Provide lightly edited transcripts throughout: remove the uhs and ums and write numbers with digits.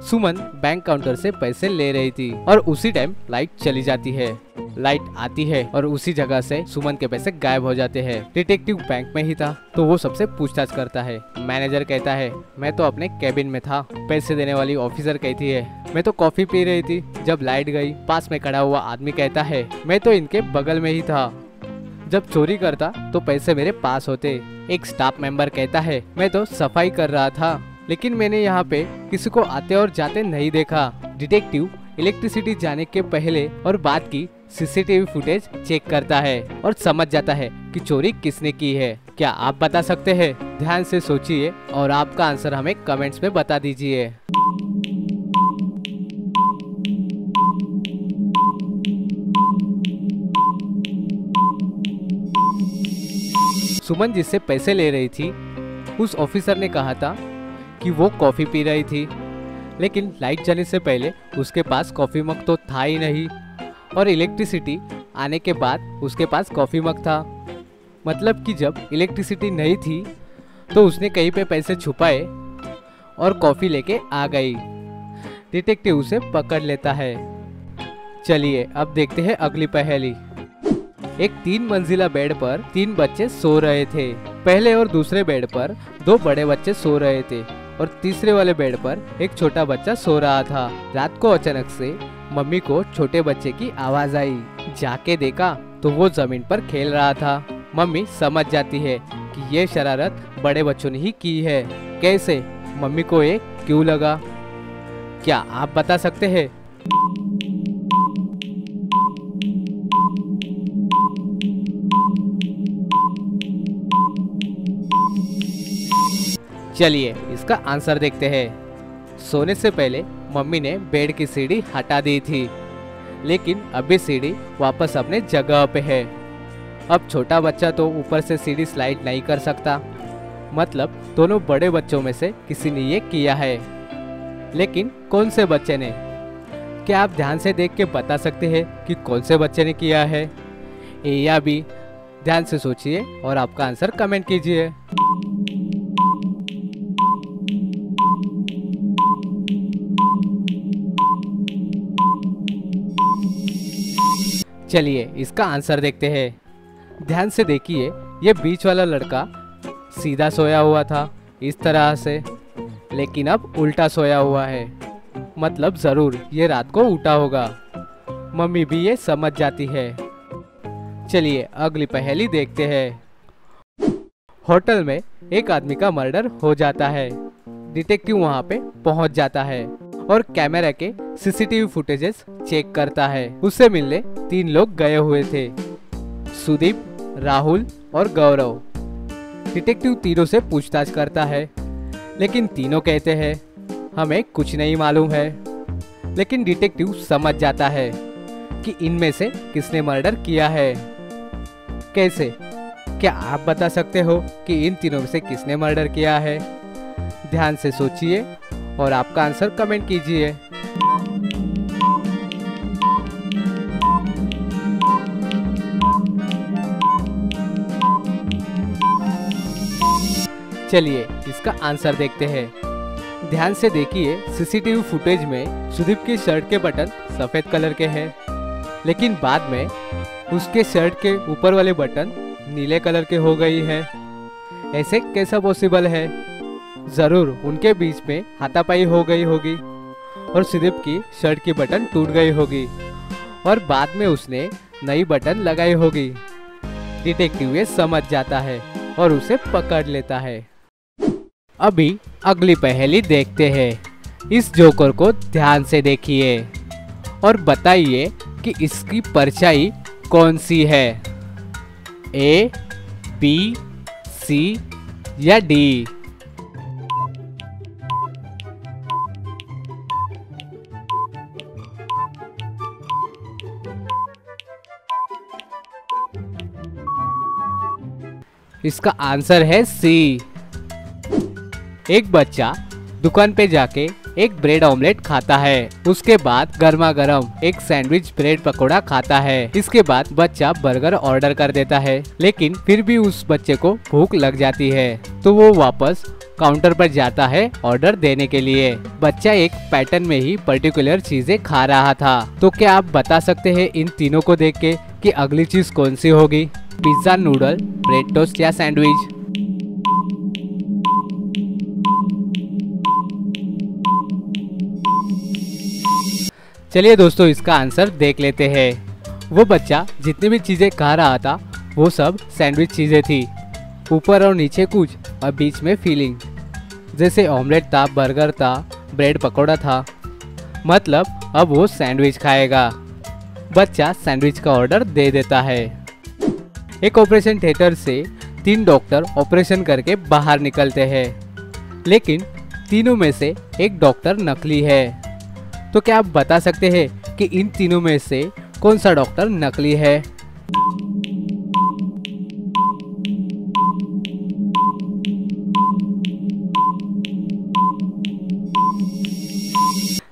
सुमन bank counter से पैसे ले रही थी और उसी टाइम लाइट चली जाती है। लाइट आती है और उसी जगह से सुमन के पैसे गायब हो जाते हैं। डिटेक्टिव बैंक में ही था तो वो सबसे पूछताछ करता है। मैनेजर कहता है मैं तो अपने कैबिन में था। पैसे देने वाली ऑफिसर कहती है मैं तो कॉफी पी रही थी जब लाइट गई। पास में खड़ा हुआ आदमी कहता है मैं तो इनके बगल में ही था। जब चोरी करता तो पैसे मेरे पास होते। एक स्टाफ मेंबर कहता है मैं तो सफाई कर रहा था लेकिन मैंने यहाँ पे किसी को आते और जाते नहीं देखा। डिटेक्टिव इलेक्ट्रिसिटी जाने के पहले और बाद की सीसीटीवी फुटेज चेक करता है और समझ जाता है कि चोरी किसने की है। क्या आप बता सकते हैं? ध्यान से सोचिए और आपका आंसर हमें कमेंट्स में बता दीजिए। सुमन जिससे पैसे ले रही थी उस ऑफिसर ने कहा था कि वो कॉफी पी रही थी, लेकिन लाइट जाने से पहले उसके पास कॉफी मग तो था ही नहीं और इलेक्ट्रिसिटी आने के बाद उसके पास कॉफी मग था। मतलब कि जब इलेक्ट्रिसिटी नहीं थी तो उसने कहीं पे पैसे छुपाए और कॉफी लेके आ गई। डिटेक्टिव उसे पकड़ लेता है। चलिए अब देखते हैं अगली पहेली। एक 3 मंजिला बेड पर 3 बच्चे सो रहे थे। पहले और दूसरे बेड पर 2 बड़े बच्चे सो रहे थे और तीसरे वाले बेड पर एक छोटा बच्चा सो रहा था। रात को अचानक से मम्मी को छोटे बच्चे की आवाज आई। जाके देखा तो वो जमीन पर खेल रहा था। मम्मी समझ जाती है कि ये शरारत बड़े बच्चों ने ही की है। कैसे? मम्मी को ये क्यों लगा? क्या आप बता सकते हैं? चलिए इसका आंसर देखते हैं। सोने से पहले मम्मी ने बेड की सीढ़ी हटा दी थी, लेकिन अभी सीढ़ी वापस अपने जगह पे है। अब छोटा बच्चा तो ऊपर से सीढ़ी स्लाइड नहीं कर सकता, मतलब दोनों बड़े बच्चों में से किसी ने ये किया है। लेकिन कौन से बच्चे ने? क्या आप ध्यान से देख के बता सकते हैं कि कौन से बच्चे ने किया है? ए या बी? ध्यान से सोचिए और आपका आंसर कमेंट कीजिए। चलिए इसका आंसर देखते हैं। ध्यान से देखिए, ये बीच वाला लड़का सीधा सोया हुआ था इस तरह से, लेकिन अब उल्टा सोया हुआ है। मतलब जरूर ये रात को उठा होगा। मम्मी भी ये समझ जाती है। चलिए अगली पहेली देखते हैं। होटल में एक आदमी का मर्डर हो जाता है। डिटेक्टिव वहां पे पहुंच जाता है और कैमरा के सीसीटीवी फुटेजेस चेक करता है। उससे मिलने 3 लोग गए हुए थे, सुदीप, राहुल और गौरव। डिटेक्टिव तीनों से पूछताछ करता है, लेकिन तीनों कहते हैं हमें कुछ नहीं मालूम है। लेकिन डिटेक्टिव समझ जाता है कि इनमें से किसने मर्डर किया है। कैसे? क्या आप बता सकते हो कि इन तीनों में से किसने मर्डर किया है? ध्यान से सोचिए और आपका आंसर कमेंट कीजिए। चलिए इसका आंसर देखते हैं। ध्यान से देखिए, सीसीटीवी फुटेज में सुदीप की शर्ट के बटन सफेद कलर के हैं, लेकिन बाद में उसके शर्ट के ऊपर वाले बटन नीले कलर के हो गई है। ऐसे कैसा पॉसिबल है? जरूर उनके बीच में हाथापाई हो गई होगी और सुदीप की शर्ट की बटन टूट गई होगी और बाद में उसने नई बटन लगाई होगी। डिटेक्टिव ये समझ जाता है और उसे पकड़ लेता है। अभी अगली पहेली देखते हैं। इस जोकर को ध्यान से देखिए और बताइए कि इसकी परछाई कौन सी है? ए, बी, सी या डी? इसका आंसर है सी। एक बच्चा दुकान पे जाके एक ब्रेड ऑमलेट खाता है। उसके बाद गर्मा गर्म एक सैंडविच ब्रेड पकोड़ा खाता है। इसके बाद बच्चा बर्गर ऑर्डर कर देता है, लेकिन फिर भी उस बच्चे को भूख लग जाती है तो वो वापस काउंटर पर जाता है ऑर्डर देने के लिए। बच्चा एक पैटर्न में ही पर्टिकुलर चीजें खा रहा था। तो क्या आप बता सकते हैं इन तीनों को देख के कि अगली चीज कौन सी होगी? पिज्जा, नूडल, ब्रेड टोस्ट या सैंडविच? चलिए दोस्तों, इसका आंसर देख लेते हैं। वो बच्चा जितनी भी चीजें खा रहा था वो सब सैंडविच चीजें थी। ऊपर और नीचे कुछ और बीच में फीलिंग, जैसे ऑमलेट था, बर्गर था, ब्रेड पकौड़ा था। मतलब अब वो सैंडविच खाएगा। बच्चा सैंडविच का ऑर्डर दे देता है। एक ऑपरेशन थिएटर से 3 डॉक्टर ऑपरेशन करके बाहर निकलते हैं, लेकिन तीनों में से एक डॉक्टर नकली है। तो क्या आप बता सकते हैं कि इन तीनों में से कौन सा डॉक्टर नकली है?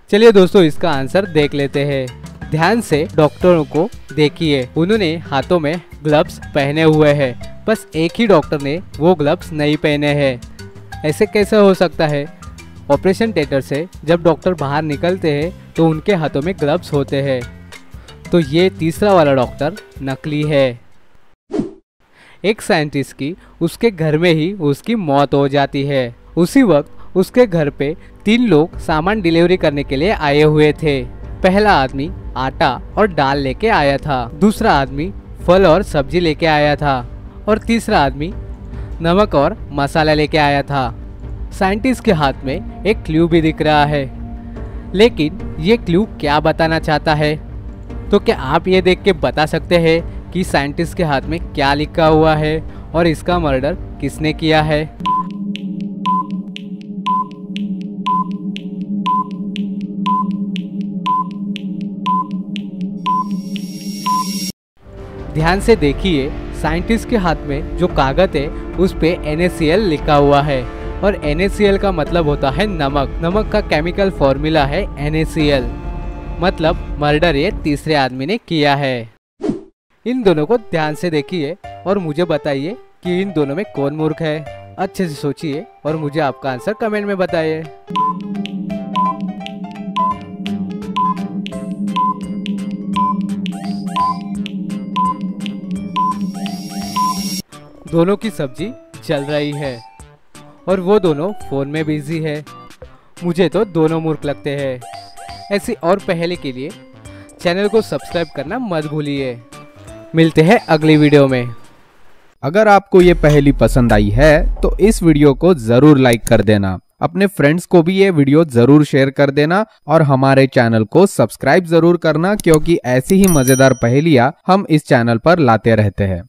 चलिए दोस्तों, इसका आंसर देख लेते हैं। ध्यान से डॉक्टरों को देखिए, उन्होंने हाथों में ग्लव्स पहने हुए हैं। बस एक ही डॉक्टर ने वो ग्लव्स नहीं पहने हैं। ऐसे कैसे हो सकता है? ऑपरेशन थिएटर से जब डॉक्टर बाहर निकलते हैं तो उनके हाथों में ग्लव्स होते हैं। तो ये तीसरा वाला डॉक्टर नकली है। एक साइंटिस्ट की उसके घर में ही उसकी मौत हो जाती है। उसी वक्त उसके घर पे 3 लोग सामान डिलीवरी करने के लिए आए हुए थे। पहला आदमी आटा और दाल लेके आया था, दूसरा आदमी फल और सब्जी लेके आया था और तीसरा आदमी नमक और मसाला लेके आया था। साइंटिस्ट के हाथ में एक क्लू भी दिख रहा है, लेकिन ये क्लू क्या बताना चाहता है? तो क्या आप ये देख के बता सकते हैं कि साइंटिस्ट के हाथ में क्या लिखा हुआ है और इसका मर्डर किसने किया है? ध्यान से देखिए, साइंटिस्ट के हाथ में जो कागज है उस पे NaCl लिखा हुआ है और NaCl का मतलब होता है नमक। नमक का केमिकल फॉर्मूला है NaCl। मतलब मर्डर ये तीसरे आदमी ने किया है। इन दोनों को ध्यान से देखिए और मुझे बताइए कि इन दोनों में कौन मूर्ख है। अच्छे से सोचिए और मुझे आपका आंसर कमेंट में बताइए। दोनों की सब्जी चल रही है और वो दोनों फोन में बिजी है। मुझे तो दोनों मूर्ख लगते हैं। ऐसी और पहेली के लिए चैनल को सब्सक्राइब करना मत भूलिए। मिलते हैं अगली वीडियो में। अगर आपको ये पहेली पसंद आई है तो इस वीडियो को जरूर लाइक कर देना। अपने फ्रेंड्स को भी ये वीडियो जरूर शेयर कर देना और हमारे चैनल को सब्सक्राइब जरूर करना, क्योंकि ऐसी ही मजेदार पहेलियां हम इस चैनल पर लाते रहते हैं।